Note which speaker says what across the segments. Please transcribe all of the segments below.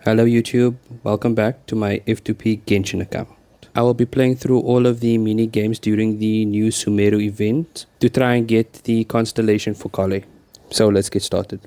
Speaker 1: Hello YouTube, welcome back to my F2P Genshimn account. I will be playing through all of the mini games during the new Sumeru event to try and get the constellation for Kale. So let's get started.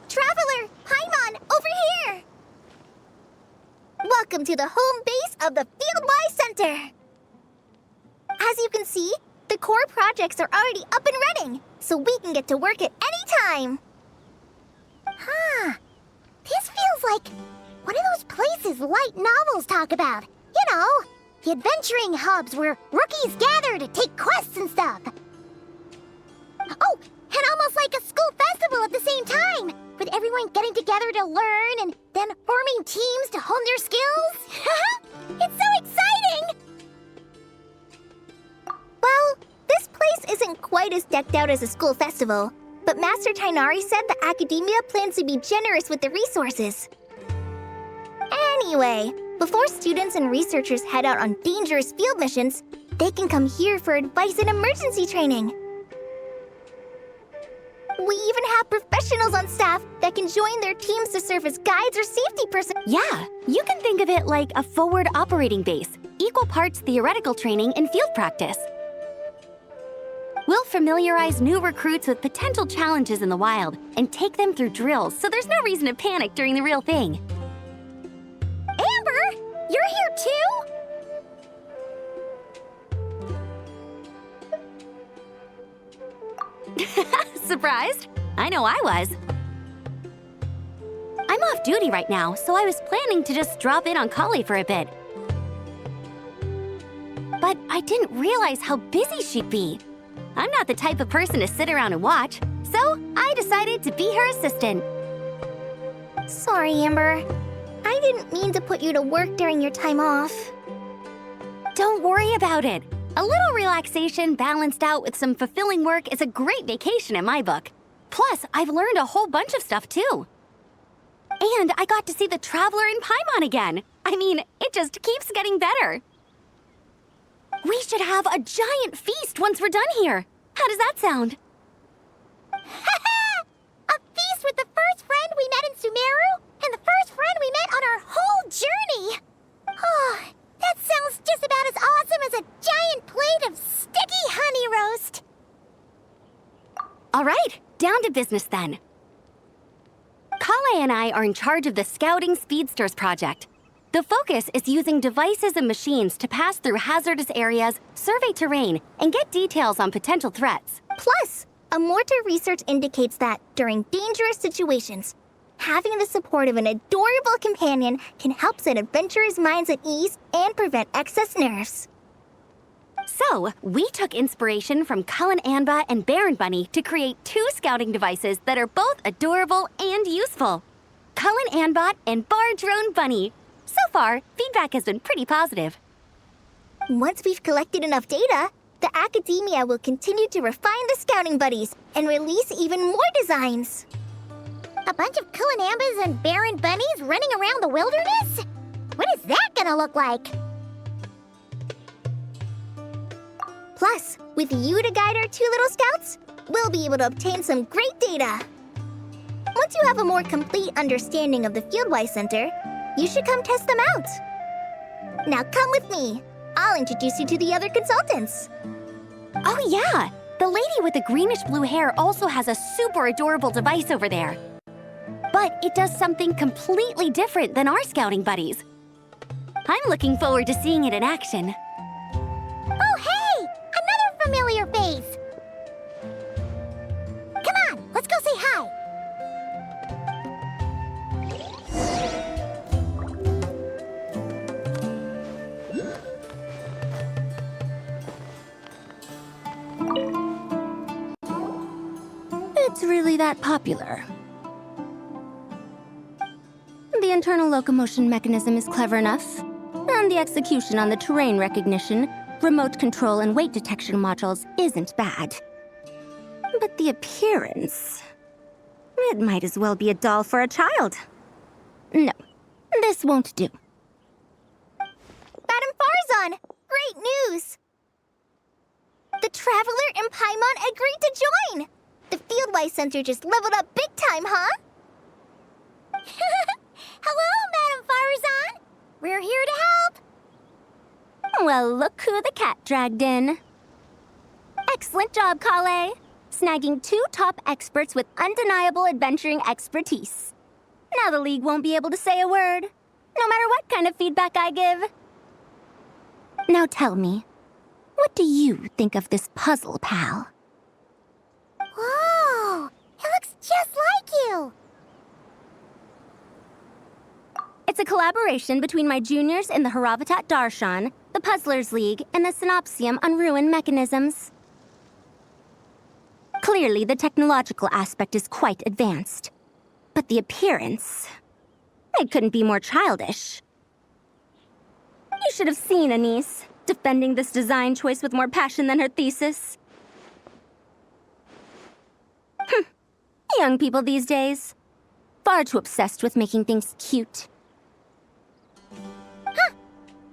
Speaker 2: Traveler! Paimon! Over here! Welcome to the home base of the Fieldwise Center! As you can see, the core projects are already up and running, so we can get to work at any time! This feels like one of those places light novels talk about. You know, the adventuring hubs where rookies gather to take quests and stuff. Oh, and almost like a school festival at the same time, with everyone getting together to learn and then forming teams to hone their skills. It's so exciting! Well, this place isn't quite as decked out as a school festival, but Master Tainari said the academia plans to be generous with the resources. Anyway, before students and researchers head out on dangerous field missions, they can come here for advice and emergency training. We even have professionals on staff that can join their teams to serve as guides or safety personnel.
Speaker 3: Yeah, you can think of it like a forward operating base, equal parts theoretical training and field practice. We'll familiarize new recruits with potential challenges in the wild and take them through drills so there's no reason to panic during the real thing.
Speaker 2: Amber, you're here too?
Speaker 3: Surprised? I know I was. I'm off duty right now, so I was planning to just drop in on Kale for a bit. But I didn't realize how busy she'd be. I'm not the type of person to sit around and watch, so I decided to be her assistant.
Speaker 2: Sorry, Amber. I didn't mean to put you to work during your time off.
Speaker 3: Don't worry about it. A little relaxation balanced out with some fulfilling work is a great vacation in my book. Plus, I've learned a whole bunch of stuff too. And I got to see the Traveler in Paimon again. I mean, it just keeps getting better. We should have a giant feast once we're done here. How does that sound?
Speaker 2: A feast with the first friend we met in Sumeru and the first friend we met on our whole journey. Oh, that sounds just about as awesome as a giant plate of sticky honey roast.
Speaker 3: All right, down to business then. Kale and I are in charge of the Scouting Speedsters project. The focus is using devices and machines to pass through hazardous areas, survey terrain, and get details on potential threats.
Speaker 2: Plus, a mortar research indicates that during dangerous situations, having the support of an adorable companion can help set adventurers' minds at ease and prevent excess nerves.
Speaker 3: So, we took inspiration from Cullen Anba and Baron Bunny to create two scouting devices that are both adorable and useful. Cullen Anbot and Bar Drone Bunny. So far, feedback has been pretty positive.
Speaker 2: Once we've collected enough data, the academia will continue to refine the scouting buddies and release even more designs. A bunch of Kulanambas and Baron Bunnies running around the wilderness? What is that gonna look like? Plus, with you to guide our two little scouts, we'll be able to obtain some great data. Once you have a more complete understanding of the Fieldwise Center, you should come test them out. Now come with me. I'll introduce you to the other consultants.
Speaker 3: Oh yeah, the lady with the greenish-blue hair also has a super adorable device over there. But it does something completely different than our scouting buddies. I'm looking forward to seeing it in action.
Speaker 2: Oh, hey! Another familiar face! Come on, let's go say hi!
Speaker 3: that popular. The internal locomotion mechanism is clever enough, and the execution on the terrain recognition, remote control, and weight detection modules isn't bad. But the appearance... it might as well be a doll for a child. No, this won't do.
Speaker 2: Madam Farzan, great news! The Traveler and Paimon agreed to join! The Fieldwise Center just leveled up big time, huh? Hello, Madam Farzan! We're here to help!
Speaker 3: Well, look who the cat dragged in. Excellent job, Kale. Snagging 2 top experts with undeniable adventuring expertise. Now the League won't be able to say a word, no matter what kind of feedback I give. Now tell me, what do you think of this puzzle, pal?
Speaker 2: Whoa! It looks just like you!
Speaker 3: It's a collaboration between my juniors in the Haravatat Darshan, the Puzzlers League, and the Synopsium on Ruin Mechanisms. Clearly, the technological aspect is quite advanced. But the appearance... it couldn't be more childish. You should have seen Anise, defending this design choice with more passion than her thesis. Young people these days. Far too obsessed with making things cute.
Speaker 2: Huh.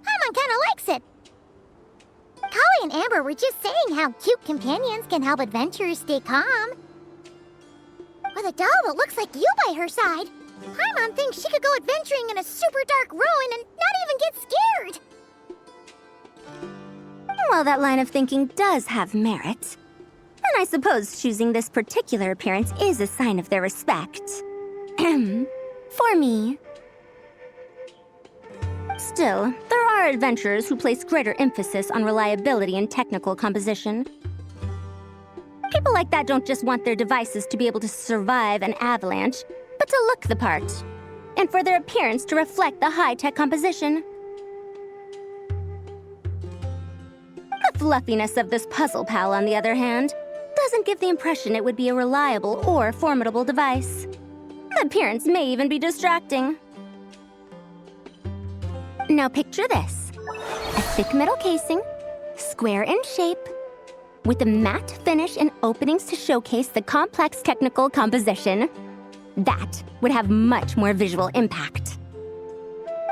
Speaker 2: Paimon kinda likes it. Kali and Amber were just saying how cute companions can help adventurers stay calm. With a doll that looks like you by her side, Paimon thinks she could go adventuring in a super dark ruin and not even get scared.
Speaker 3: Well, that line of thinking does have merit. And I suppose choosing this particular appearance is a sign of their respect. For me. Still, there are adventurers who place greater emphasis on reliability and technical composition. People like that don't just want their devices to be able to survive an avalanche, but to look the part, and for their appearance to reflect the high-tech composition. The fluffiness of this puzzle pal, on the other hand, doesn't give the impression it would be a reliable or formidable device. The appearance may even be distracting. Now picture this. A thick metal casing, square in shape, with a matte finish and openings to showcase the complex technical composition. That would have much more visual impact.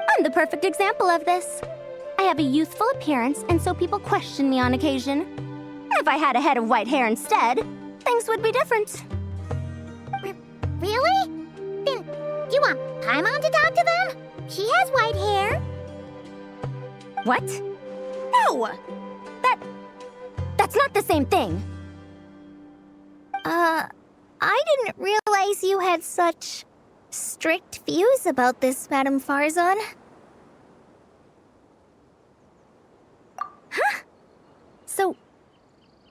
Speaker 3: I'm the perfect example of this. I have a youthful appearance, and so people question me on occasion. If I had a head of white hair instead, things would be different.
Speaker 2: Really? Then, you want Paimon to talk to them? She has white hair.
Speaker 3: What? No! That's not the same thing.
Speaker 2: I didn't realize you had such strict views about this, Madam Farzan.
Speaker 3: Huh? So,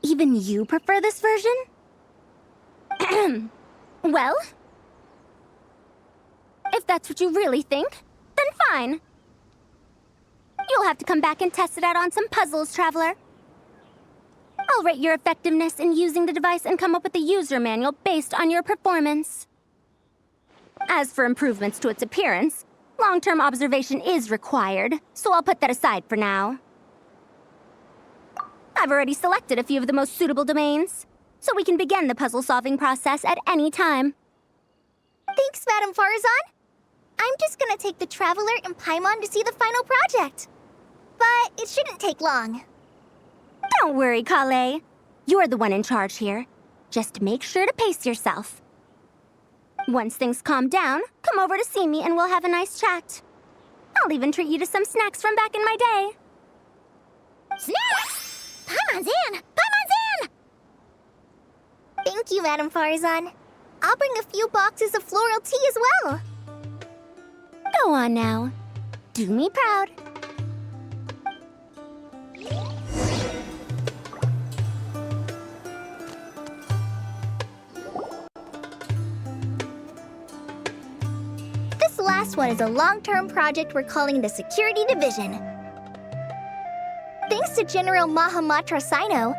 Speaker 3: even you prefer this version? Well, if that's what you really think, then fine. You'll have to come back and test it out on some puzzles, Traveler. I'll rate your effectiveness in using the device and come up with a user manual based on your performance. As for improvements to its appearance, long-term observation is required, so I'll put that aside for now. I've already selected a few of the most suitable domains, so we can begin the puzzle-solving process at any time.
Speaker 2: Thanks, Madam Farzan. I'm just gonna take the Traveler and Paimon to see the final project. But it shouldn't take long.
Speaker 3: Don't worry, Kale. You're the one in charge here. Just make sure to pace yourself. Once things calm down, come over to see me and we'll have a nice chat. I'll even treat you to some snacks from back in my day.
Speaker 2: Snacks! Paimon's in! Paimon's in! Thank you, Madam Farzan. I'll bring a few boxes of floral tea as well.
Speaker 3: Go on now. Do me proud.
Speaker 2: This last one is a long-term project we're calling the Security Division. Thanks to General Mahamatra Sino,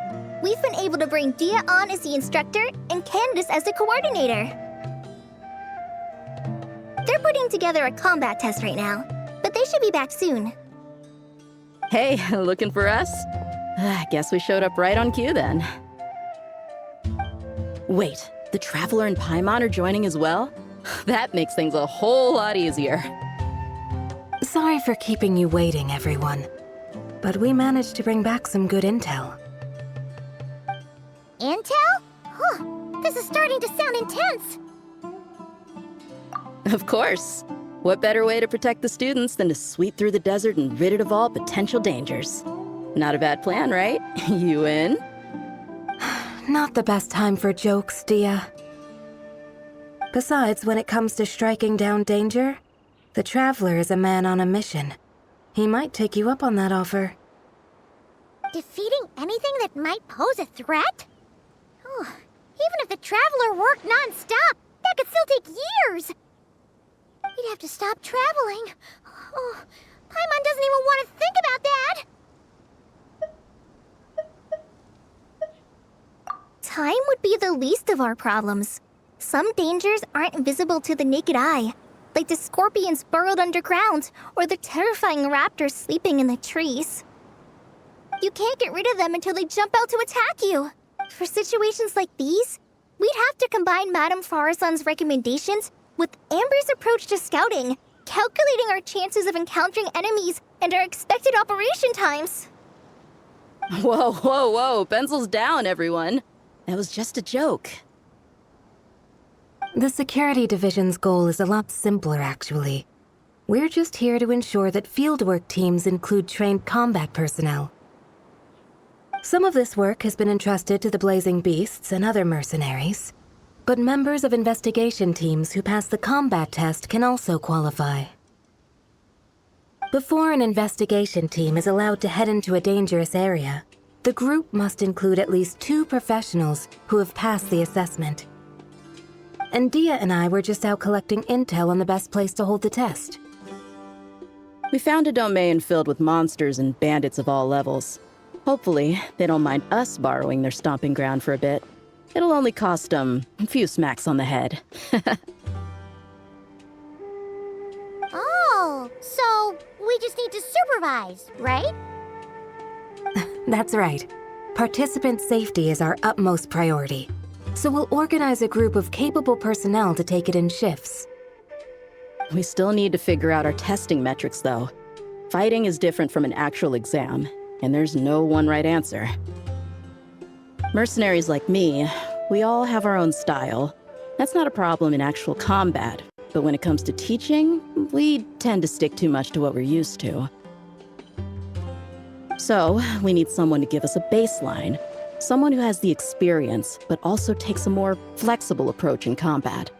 Speaker 4: we've been able to bring Dia on as the instructor and Candace as the coordinator. They're putting together a combat test right now, but they should be back soon.
Speaker 5: Hey, looking for us? I guess we showed up right on cue then. Wait, the Traveler and Paimon are joining as well? That makes things a whole lot easier.
Speaker 6: Sorry for keeping you waiting, everyone. But we managed to bring back some good intel.
Speaker 2: Intel? Huh, this is starting to sound intense.
Speaker 5: Of course. What better way to protect the students than to sweep through the desert and rid it of all potential dangers? Not a bad plan, right? You in?
Speaker 6: Not the best time for jokes, Dia. Besides, when it comes to striking down danger, the Traveler is a man on a mission. He might take you up on that offer.
Speaker 2: Defeating anything that might pose a threat? Oh, even if the Traveler worked non-stop, that could still take years. We'd have to stop traveling. Oh, Paimon doesn't even want to think about that.
Speaker 4: Time would be the least of our problems. Some dangers aren't visible to the naked eye, like the scorpions burrowed underground or the terrifying raptors sleeping in the trees. You can't get rid of them until they jump out to attack you. For situations like these, we'd have to combine Madame Farazan's recommendations with Amber's approach to scouting, calculating our chances of encountering enemies and our expected operation times.
Speaker 5: Whoa, whoa, whoa, pencils down, everyone. That was just a joke.
Speaker 6: The Security Division's goal is a lot simpler, actually. We're just here to ensure that fieldwork teams include trained combat personnel. Some of this work has been entrusted to the Blazing Beasts and other mercenaries, but members of investigation teams who pass the combat test can also qualify. Before an investigation team is allowed to head into a dangerous area, the group must include at least 2 professionals who have passed the assessment. And Dia and I were just out collecting intel on the best place to hold the test.
Speaker 5: We found a domain filled with monsters and bandits of all levels. Hopefully, they don't mind us borrowing their stomping ground for a bit. It'll only cost them a few smacks on the head.
Speaker 2: Oh, so we just need to supervise, right?
Speaker 6: That's right. Participant safety is our utmost priority. So we'll organize a group of capable personnel to take it in shifts.
Speaker 5: We still need to figure out our testing metrics, though. Fighting is different from an actual exam, and there's no one right answer. Mercenaries like me, we all have our own style. That's not a problem in actual combat, but when it comes to teaching, we tend to stick too much to what we're used to. So, we need someone to give us a baseline. Someone who has the experience, but also takes a more flexible approach in combat.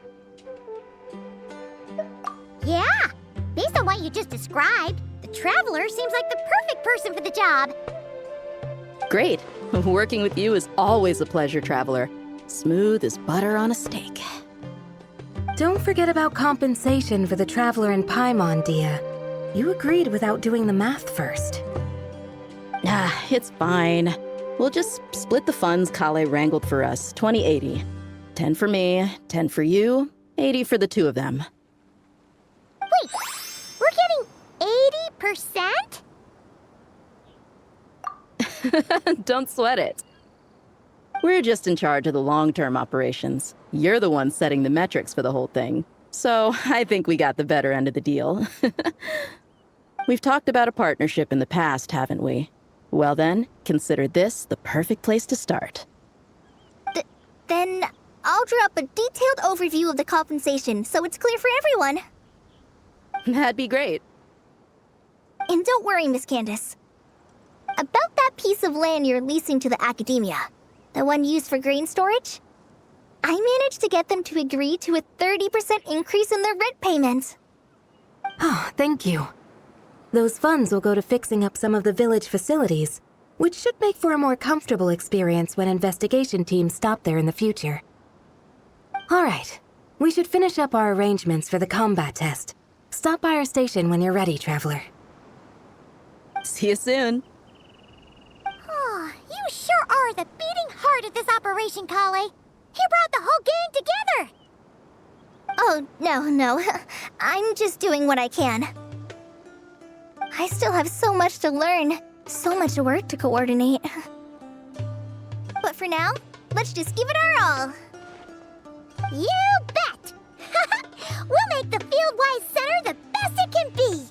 Speaker 2: Yeah, based on what you just described, the Traveler seems like the perfect person for the job.
Speaker 5: Great. Working with you is always a pleasure, Traveler. Smooth as butter on a steak.
Speaker 6: Don't forget about compensation for the Traveler and Paimon, Dia. You agreed without doing the math first.
Speaker 5: It's fine. We'll just split the funds Kale wrangled for us, 20-80. 10 for me, 10 for you, 80 for the 2 of them.
Speaker 2: Wait, we're getting 80%?
Speaker 5: Don't sweat it. We're just in charge of the long-term operations. You're the one setting the metrics for the whole thing. So I think we got the better end of the deal. We've talked about a partnership in the past, haven't we? Well then, consider this the perfect place to start.
Speaker 4: Then I'll draw up a detailed overview of the compensation so it's clear for everyone.
Speaker 5: That'd be great.
Speaker 4: And don't worry, Miss Candace. About that piece of land you're leasing to the academia, the one used for grain storage, I managed to get them to agree to a 30% increase in their rent payment.
Speaker 6: Oh, thank you. Those funds will go to fixing up some of the village facilities, which should make for a more comfortable experience when investigation teams stop there in the future. All right, we should finish up our arrangements for the combat test. Stop by our station when you're ready, Traveler.
Speaker 5: See you soon.
Speaker 2: Oh, you You sure are the beating heart of this operation, Kale. He brought the whole gang together.
Speaker 4: Oh, no. I'm just doing what I can. I still have so much to learn, so much work to coordinate. But for now, let's just give it our all.
Speaker 2: You bet! We'll make the Fieldwise Center the best it can be!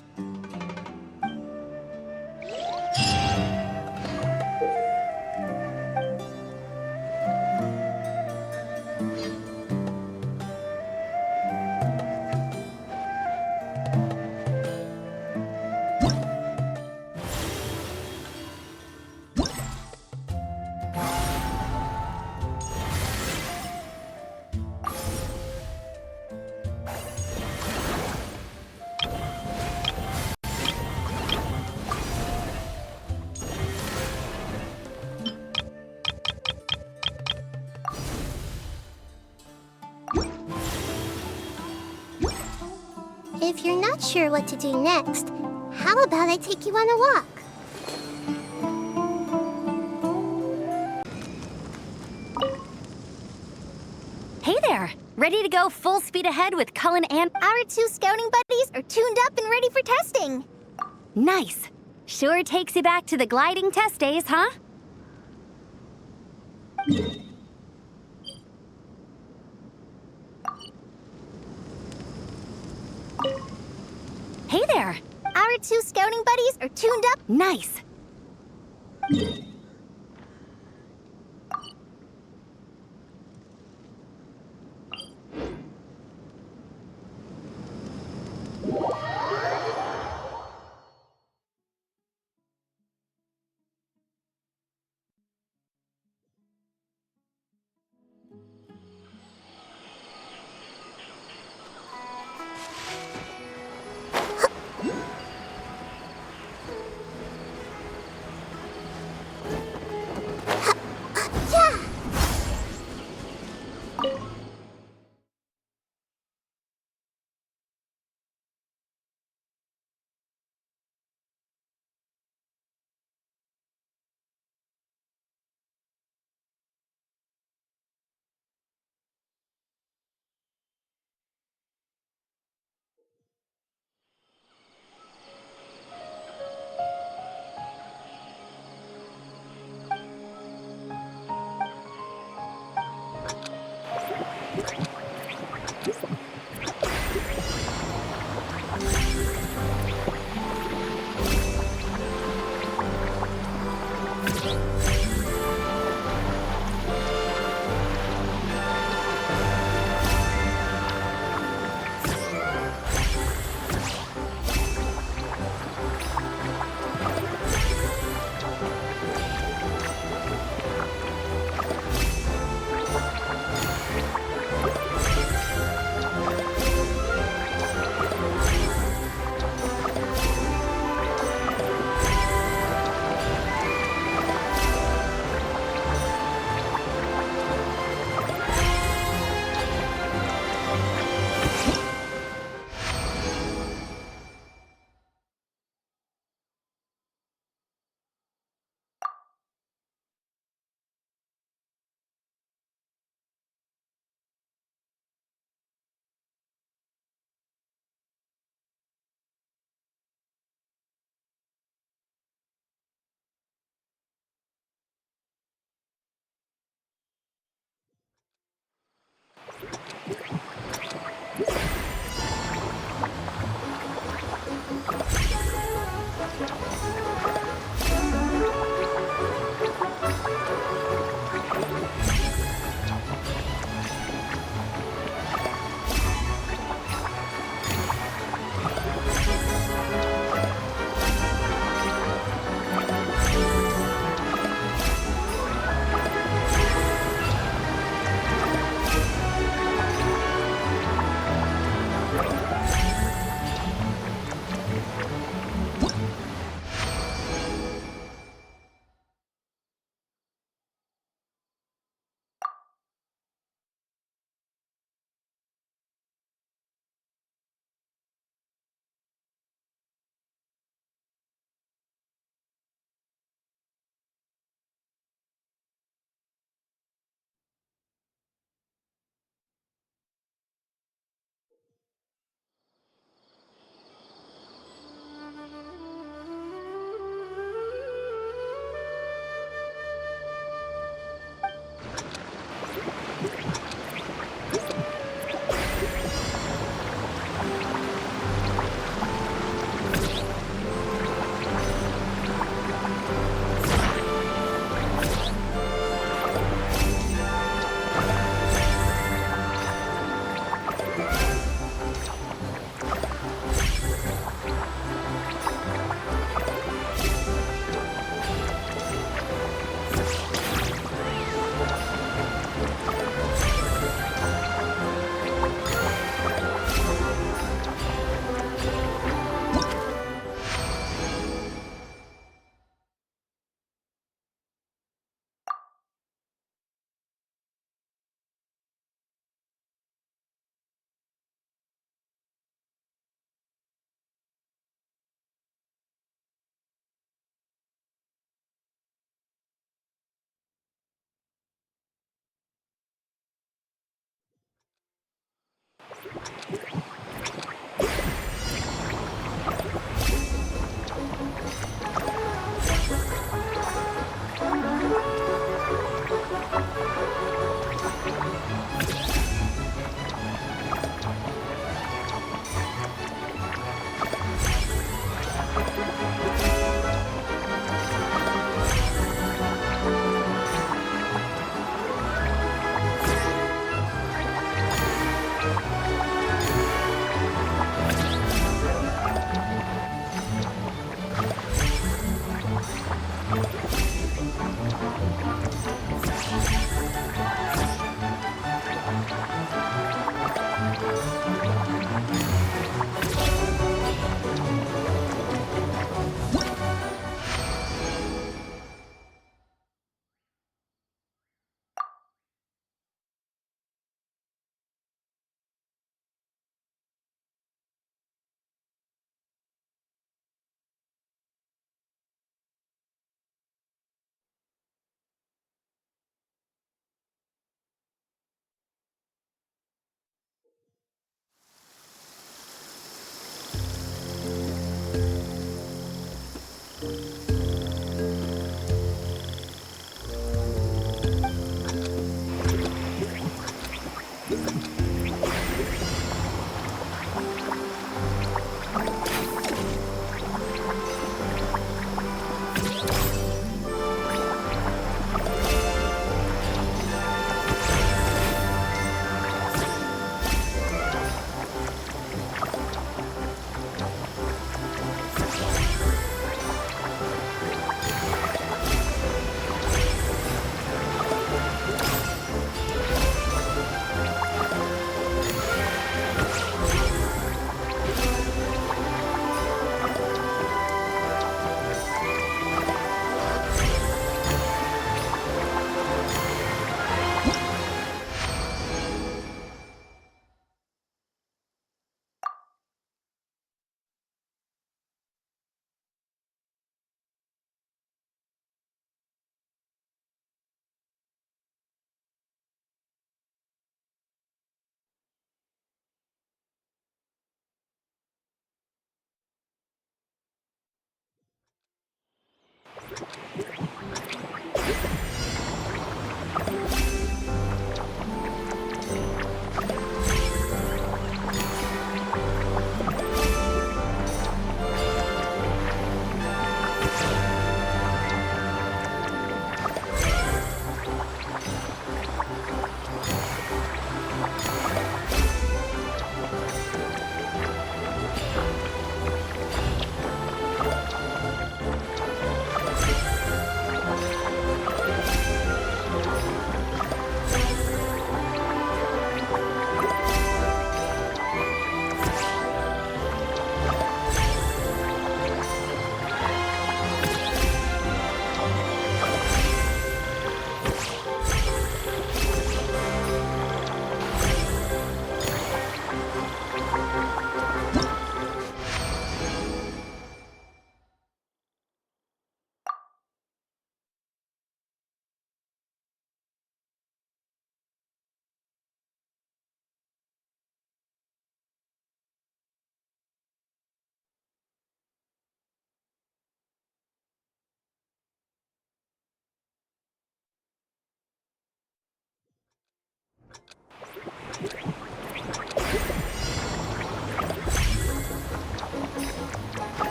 Speaker 2: If you're not sure what to do next, how about I take you on a walk?
Speaker 3: Hey there! Ready to go full speed ahead with Cullen and...
Speaker 4: Our 2 scouting buddies are tuned up and ready for testing.
Speaker 3: Nice! Sure takes you back to the gliding test days, huh? Hey there!
Speaker 4: Our 2 scouting buddies are tuned up.
Speaker 3: Nice!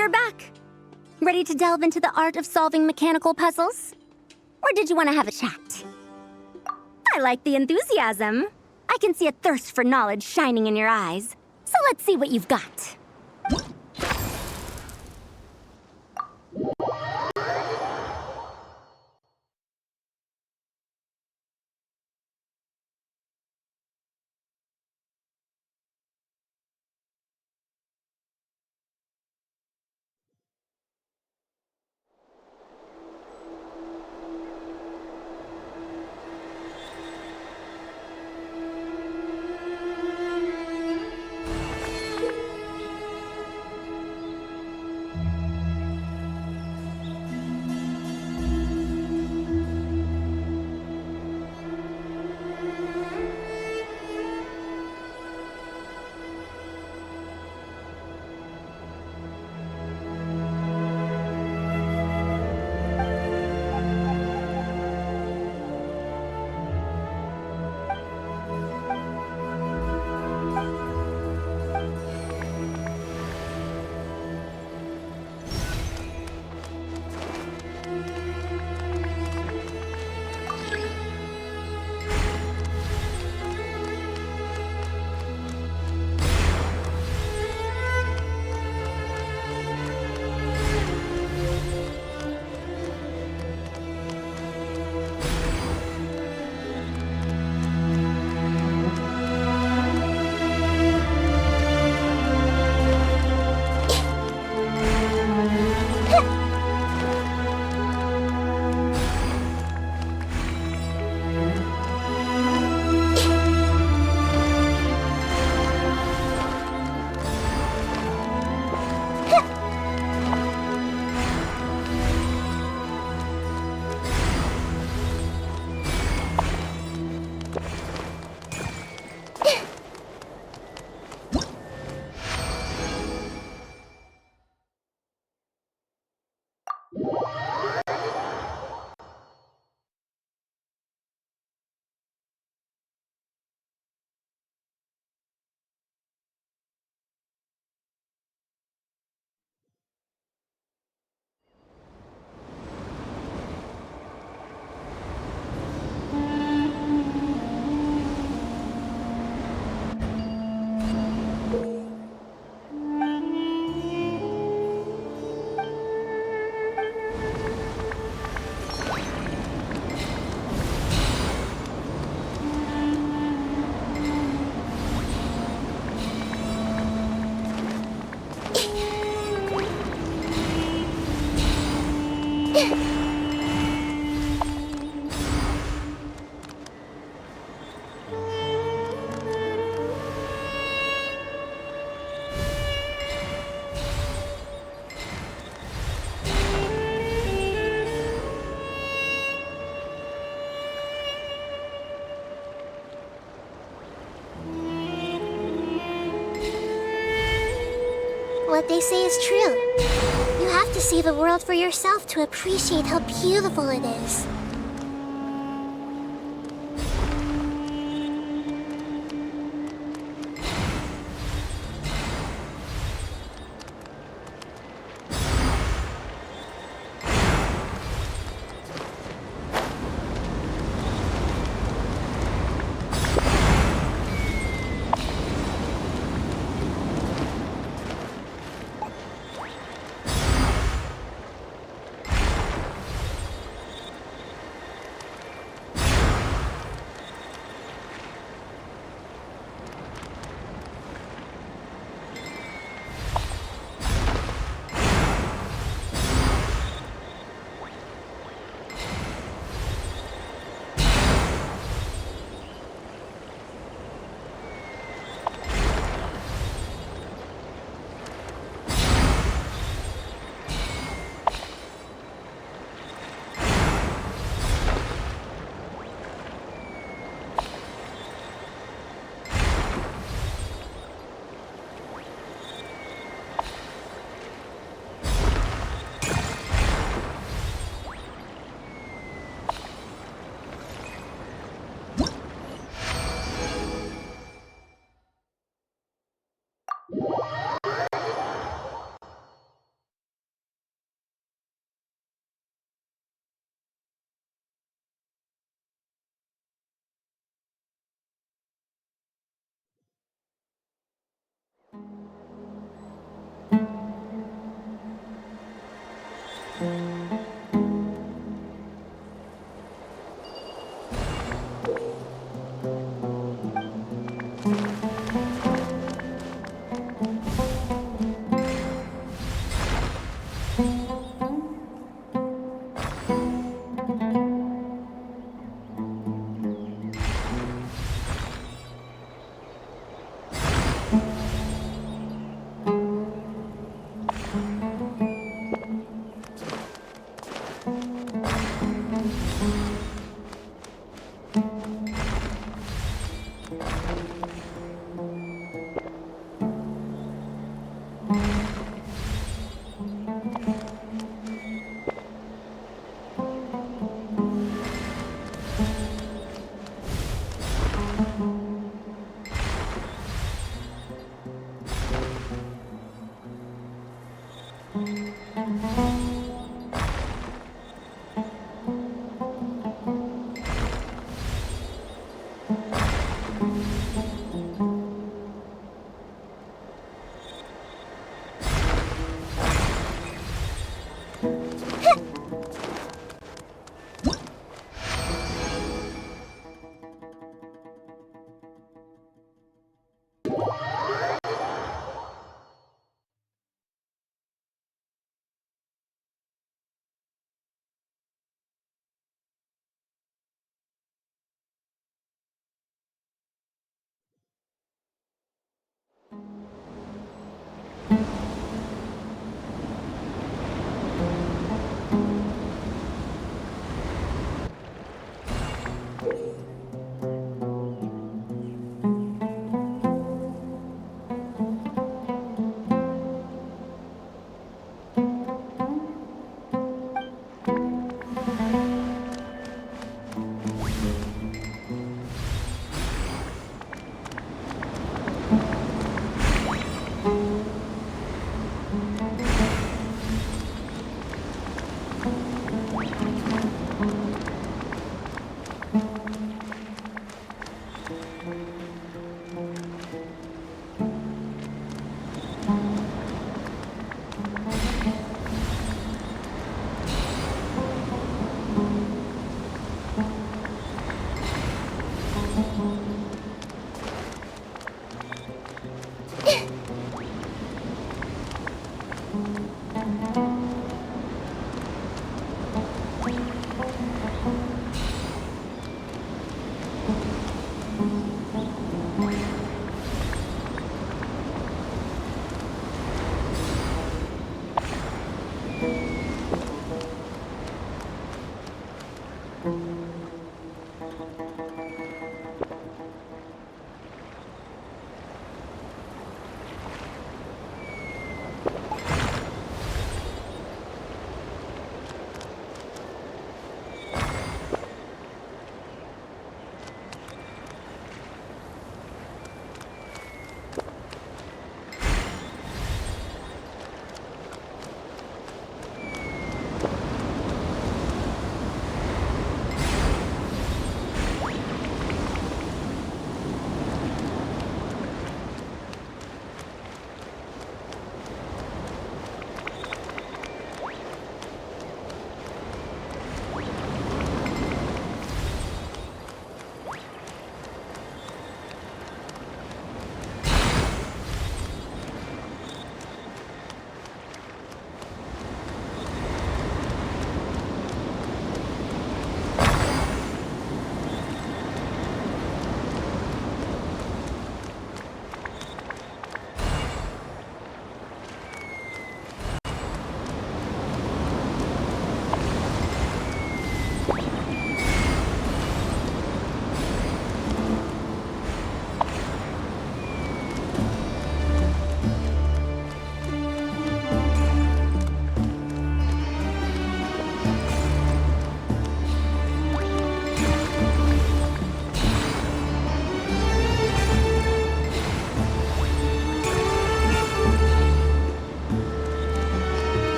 Speaker 3: you're back. Ready to delve into the art of solving mechanical puzzles? Or did you want to have a chat? I like the enthusiasm. I can see a thirst for knowledge shining in your eyes. So let's see what you've got.
Speaker 2: What they say is true. You have to see the world for yourself to appreciate how beautiful it is.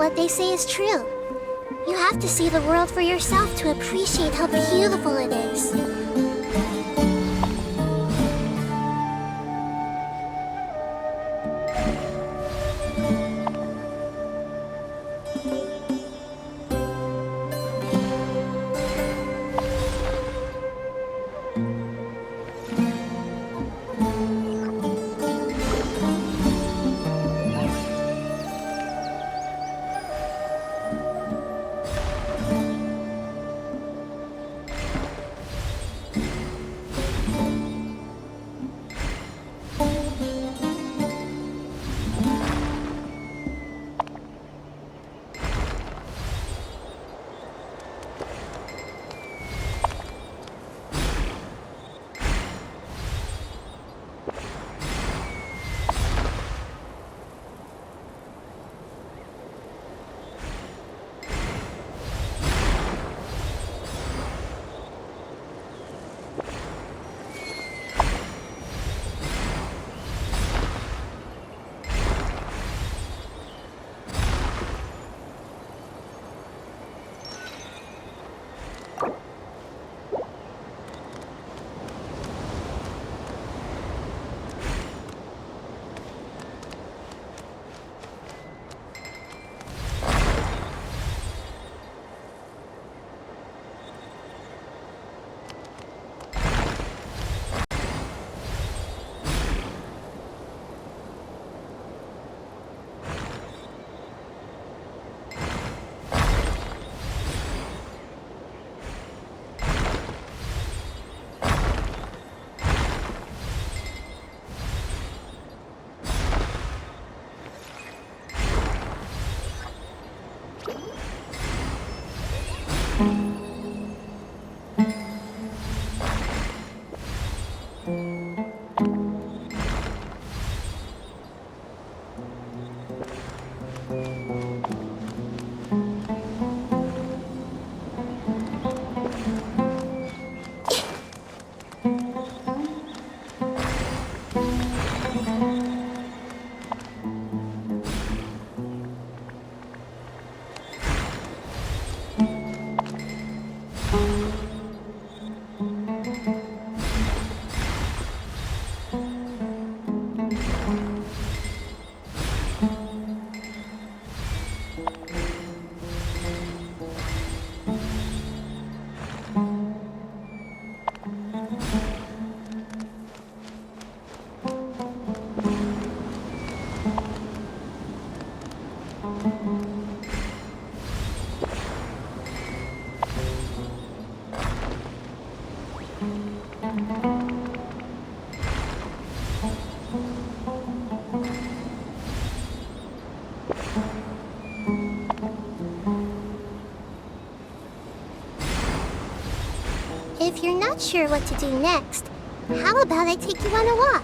Speaker 2: What they say is true. You have to see the world for yourself to appreciate how beautiful it is. not sure what to do next, how about I take you on a walk?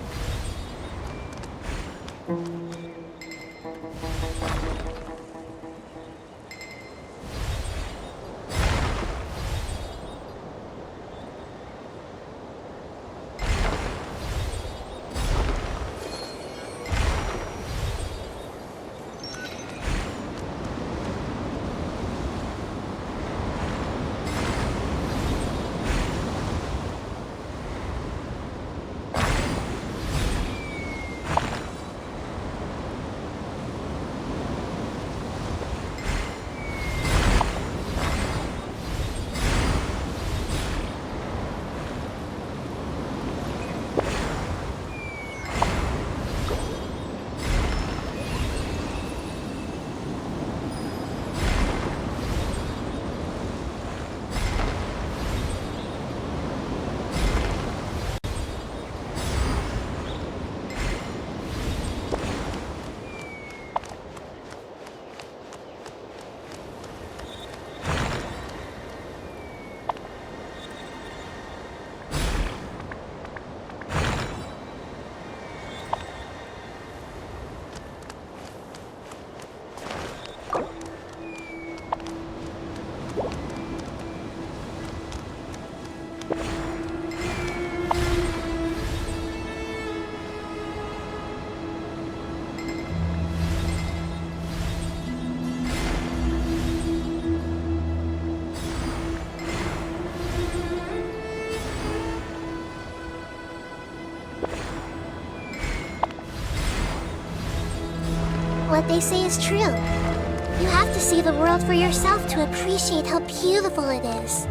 Speaker 2: What they say is true. You have to see the world for yourself to appreciate how beautiful it is.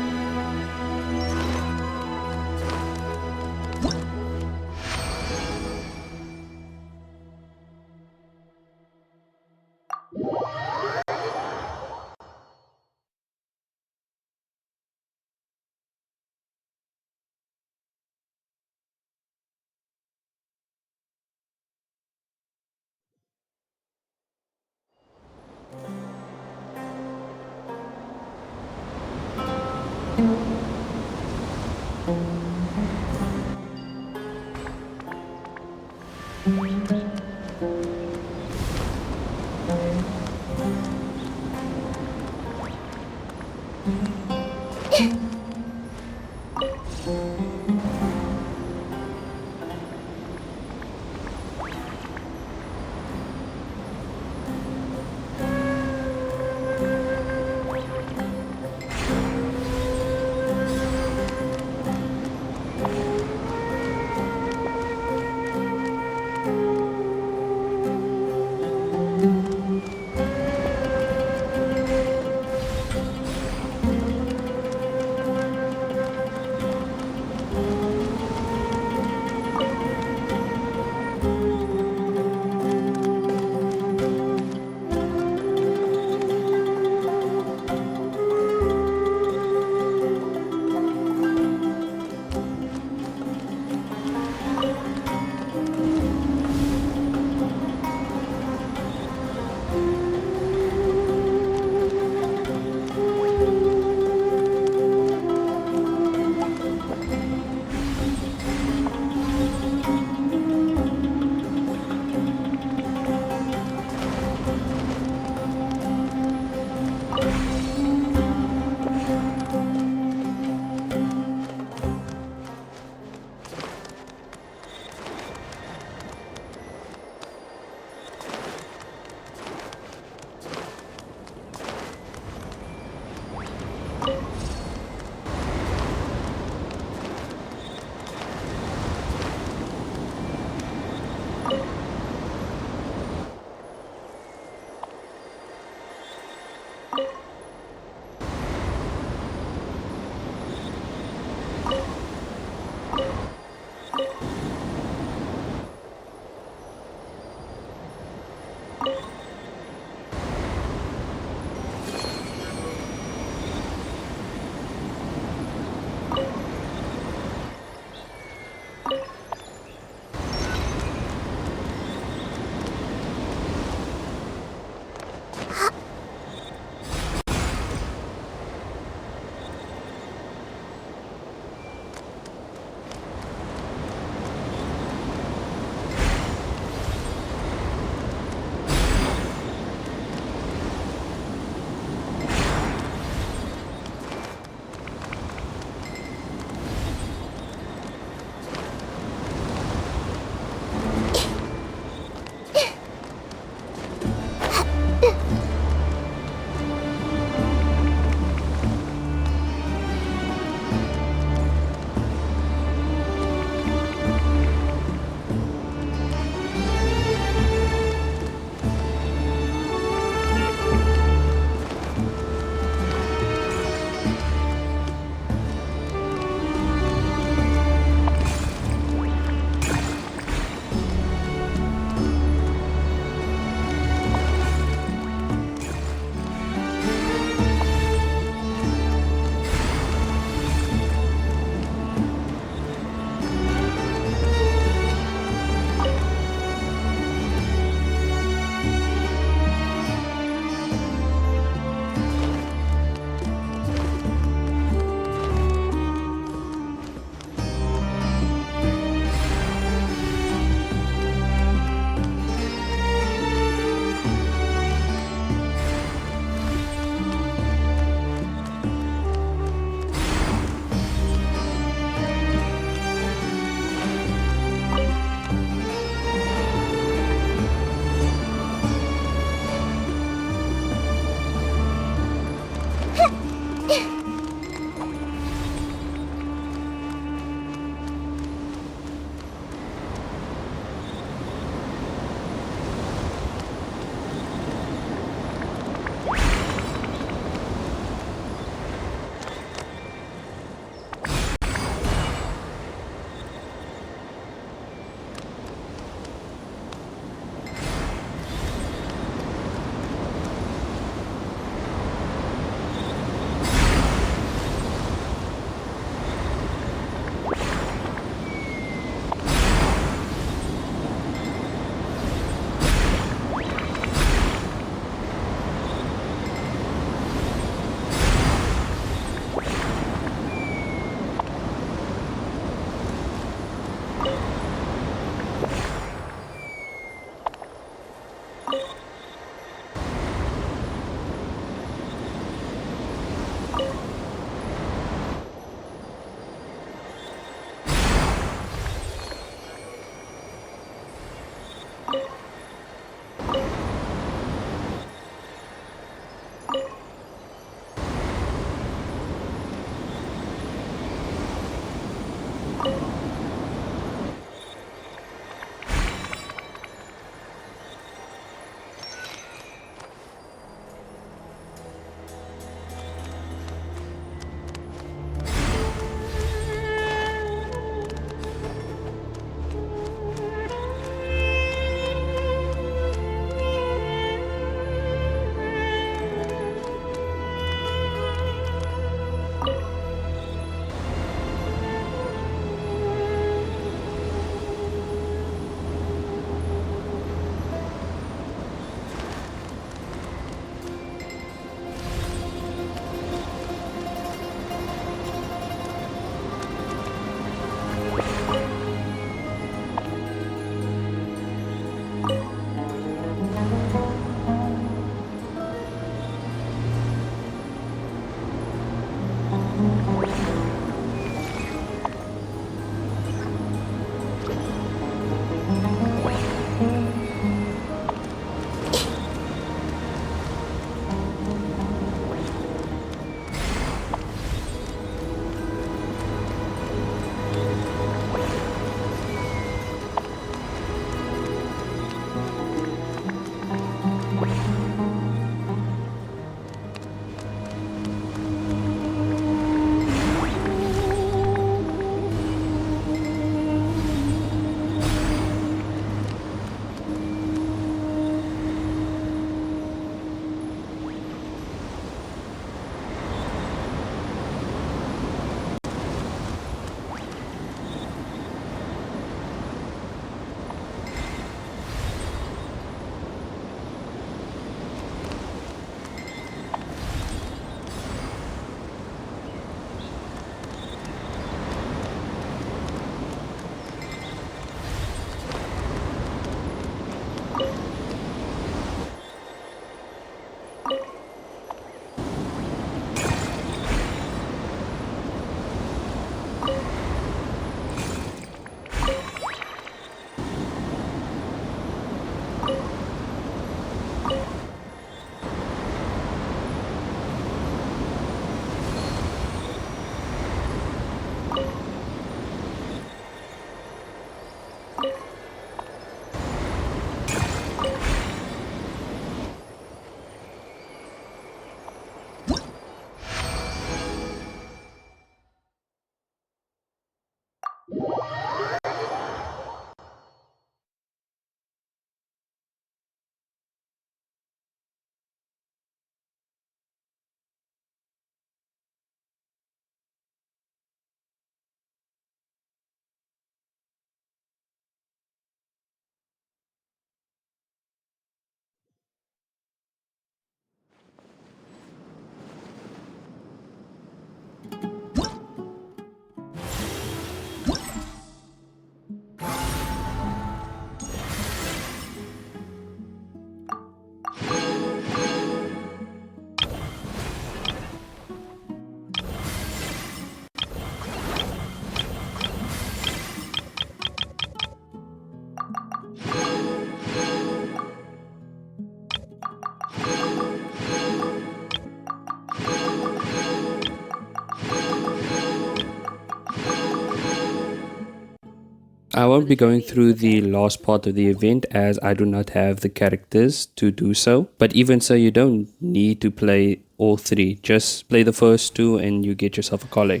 Speaker 1: I won't be going through the last part of the event as I do not have the characters to do so. But even so, you don't need to play all three. Just play the first two and you get yourself a Kale.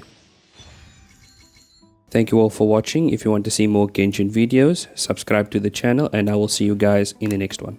Speaker 1: Thank you all for watching. If you want to see more Genshimn videos, subscribe to the channel and I will see you guys in the next one.